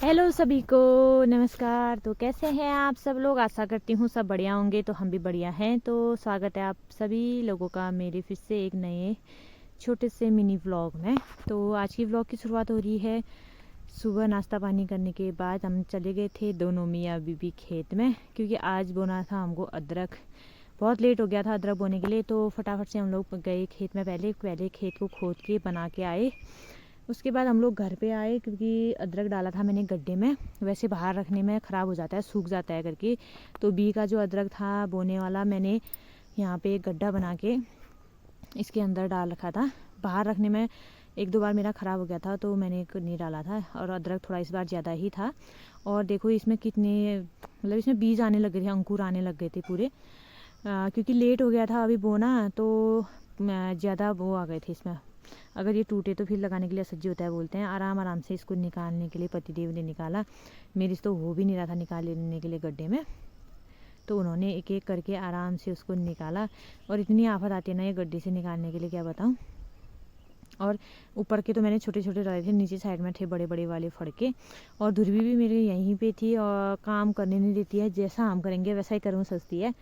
Hello सभी को नमस्कार। तो कैसे हैं आप सब लोग? आशा करती हूँ सब बढ़िया होंगे। तो हम भी बढ़िया हैं। तो स्वागत है आप सभी लोगों का मेरे फिर से एक नए छोटे से मिनी व्लॉग में। तो आज की व्लॉग की शुरुआत हो रही है सुबह नाश्ता पानी करने के बाद। हम चले गए थे दोनों मियाँ बीबी खेत में, क्योंकि आज बोना था हमको अदरक। बहुत लेट हो गया था अदरक बोने के लिए, तो फटाफट से हम लोग गए खेत में। पहले खेत को खोद के बना के आए। उसके बाद हम लोग घर पे आए, क्योंकि अदरक डाला था मैंने गड्ढे में। वैसे बाहर रखने में ख़राब हो जाता है, सूख जाता है करके। तो बी का जो अदरक था बोने वाला, मैंने यहाँ पे एक गड्ढा बना के इसके अंदर डाल रखा था। बाहर रखने में एक दो बार मेरा ख़राब हो गया था, तो मैंने नहीं डाला था। और अदरक थोड़ा इस बार ज़्यादा ही था। और देखो इसमें कितने, मतलब इसमें बीज आने लग गए थे, अंकुर आने लग गए थे पूरे। क्योंकि लेट हो गया था अभी बोना, तो ज़्यादा वो आ गए थे इसमें। अगर ये टूटे तो फिर लगाने के लिए असज्जी होता है बोलते हैं। आराम आराम से इसको निकालने के लिए पतिदेव ने निकाला। मेरी तो हो भी नहीं रहा था निकालने के लिए गड्ढे में, तो उन्होंने एक एक करके आराम से उसको निकाला। और इतनी आफत आती है ना ये गड्ढे से निकालने के लिए, क्या बताऊँ। और ऊपर के तो मैंने छोटे छोटे डाले थे, नीचे साइड में थे बड़े बड़े वाले फड़के। और ध्रुवी भी मेरे यहीं पे थी और काम करने नहीं देती है। जैसा हम करेंगे वैसा ही करूँ सोचती है।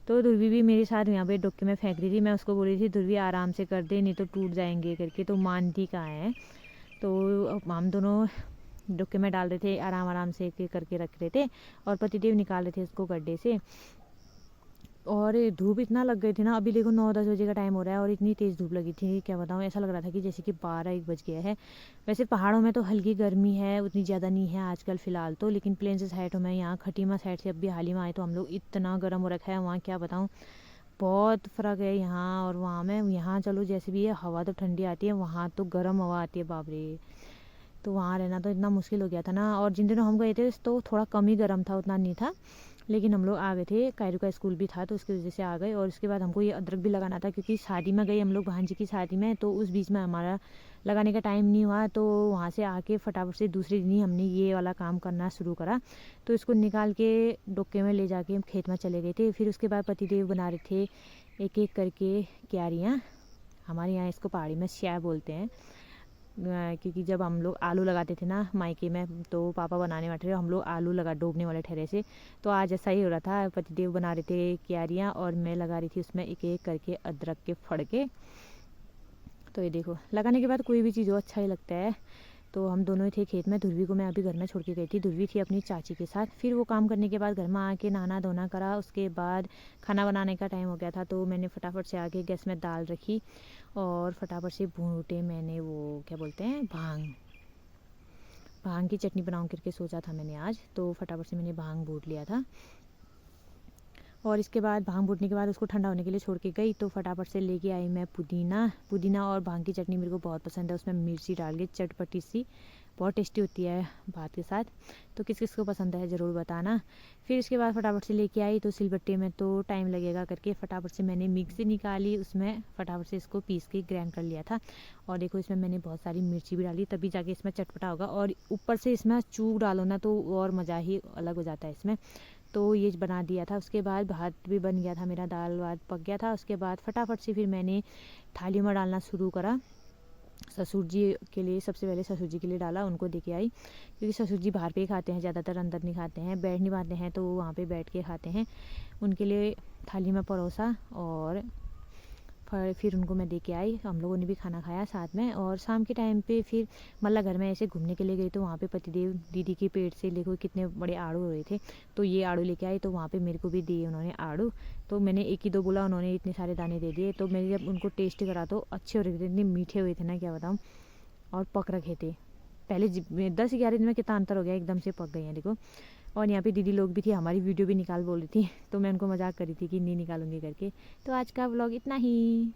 तो ध्रुवी भी मेरे साथ यहाँ पे डुबके में फेंक रही थी। मैं उसको बोल रही थी ध्रुवी आराम से कर दे, नहीं तो टूट जाएंगे करके। तो मानती कहाँ है। तो हम दोनों डुबके में डाल रहे थे, आराम आराम से एक एक करके रख रहे थे। और पतिदेव निकाल रहे थे उसको गड्ढे से। और धूप इतना लग गई थी ना, अभी देखो 9-10 बजे का टाइम हो रहा है और इतनी तेज़ धूप लगी थी, क्या बताऊँ। ऐसा लग रहा था कि जैसे कि 12-1 बज गया है। वैसे पहाड़ों में तो हल्की गर्मी है, उतनी ज़्यादा नहीं है आजकल फ़िलहाल तो। लेकिन प्लेन से साइड में यहाँ खटीमा साइड से अब भी हाल ही में आए, तो हम लोग इतना गर्म हो रखा है वहाँ, क्या बताऊँ। बहुत फ़र्क है यहाँ और वहाँ में। यहाँ चलो जैसे भी है, हवा तो ठंडी आती है, वहाँ तो गर्म हवा आती है, बाप रे। तो वहाँ रहना तो इतना मुश्किल हो गया था ना। और जिन दिनों हम गए थे तो थोड़ा कम ही गर्म था, उतना नहीं था। लेकिन हम लोग आ गए थे, कायरू का स्कूल भी था तो उसकी वजह से आ गए। और उसके बाद हमको ये अदरक भी लगाना था, क्योंकि शादी में गए हम लोग, भांजी की शादी में। तो उस बीच में हमारा लगाने का टाइम नहीं हुआ। तो वहाँ से आके फटाफट से दूसरे दिन ही हमने ये वाला काम करना शुरू करा। तो इसको निकाल के डोके में ले जाके हम खेत में चले गए थे। फिर उसके बाद पतिदेव बना रहे थे एक एक करके क्यारियाँ। हमारे यहाँ इसको पहाड़ी में स्या बोलते हैं। क्योंकि जब हम लोग आलू लगाते थे ना मायके में, तो पापा बनाने वाले थे, हम लोग आलू लगा डूबने वाले ठहरे से। तो आज ऐसा ही हो रहा था, पतिदेव बना रहे थे क्यारियाँ और मैं लगा रही थी उसमें एक एक करके अदरक के फड़के। तो ये देखो, लगाने के बाद कोई भी चीज़ हो अच्छा ही लगता है। तो हम दोनों ही थे खेत में। ध्रुवी को मैं अभी घर में छोड़ के गई थी, ध्रुवी थी अपनी चाची के साथ। फिर वो काम करने के बाद घर में आके नहाना धोना करा। उसके बाद खाना बनाने का टाइम हो गया था, तो मैंने फटाफट से आके गैस में दाल रखी और फटाफट से भूटे मैंने वो क्या बोलते हैं, भांग। भांग की चटनी बनाऊँ करके सोचा था मैंने आज, तो फटाफट से मैंने भांग भूट लिया था। और इसके बाद भांग भूटने के बाद उसको ठंडा होने के लिए छोड़ के गई। तो फटाफट से लेके आई मैं पुदीना। पुदीना और भांग की चटनी मेरे को बहुत पसंद है, उसमें मिर्ची डाल के चटपटी सी, बहुत टेस्टी होती है भात के साथ। तो किस किस को पसंद है ज़रूर बताना। फिर इसके बाद फटाफट से लेके आई, तो सिलबट्टे में तो टाइम लगेगा करके फटाफट से मैंने मिक्सी निकाली, उसमें फटाफट से इसको पीस के ग्राइंड कर लिया था। और देखो इसमें मैंने बहुत सारी मिर्ची भी डाली, तभी जाके इसमें चटपटा होगा। और ऊपर से इसमें चूक डालो ना, तो और मज़ा ही अलग हो जाता है इसमें। तो ये बना दिया था। उसके बाद भात भी बन गया था मेरा, दाल वात पक गया था। उसके बाद फटाफट से फिर मैंने थाली में डालना शुरू करा। ससुर जी के लिए, सबसे पहले ससुर जी के लिए डाला, उनको दे के आई। क्योंकि ससुर जी बाहर पे ही खाते हैं ज़्यादातर, अंदर नहीं खाते हैं, बैठ नहीं पाते हैं, तो वहाँ पे बैठ के खाते हैं। उनके लिए थाली में परोसा और फिर उनको मैं दे के आई। हम लोगों ने भी खाना खाया साथ में। और शाम के टाइम पे फिर मल्ला घर में ऐसे घूमने के लिए गई, तो वहाँ पे पतिदेव दीदी के पेट से देखो कितने बड़े आड़ू हो रहे थे, तो ये आड़ू लेके आई। तो वहाँ पे मेरे को भी दिए उन्होंने आड़ू। तो मैंने एक ही दो बोला, उन्होंने इतने सारे दाने दे दिए। तो मैंने जब उनको टेस्ट करा तो अच्छे हो रहे थे, इतने मीठे हुए थे ना, क्या बताऊँ। और पक रखे थे। पहले 10-11 दिन में कितना अंतर हो गया, एकदम से पक गई हैं देखो। और यहाँ पे दीदी लोग भी थी, हमारी वीडियो भी निकाल बोल रही थी। तो मैं उनको मजाक करी थी कि नहीं निकालूंगी करके। तो आज का व्लॉग इतना ही।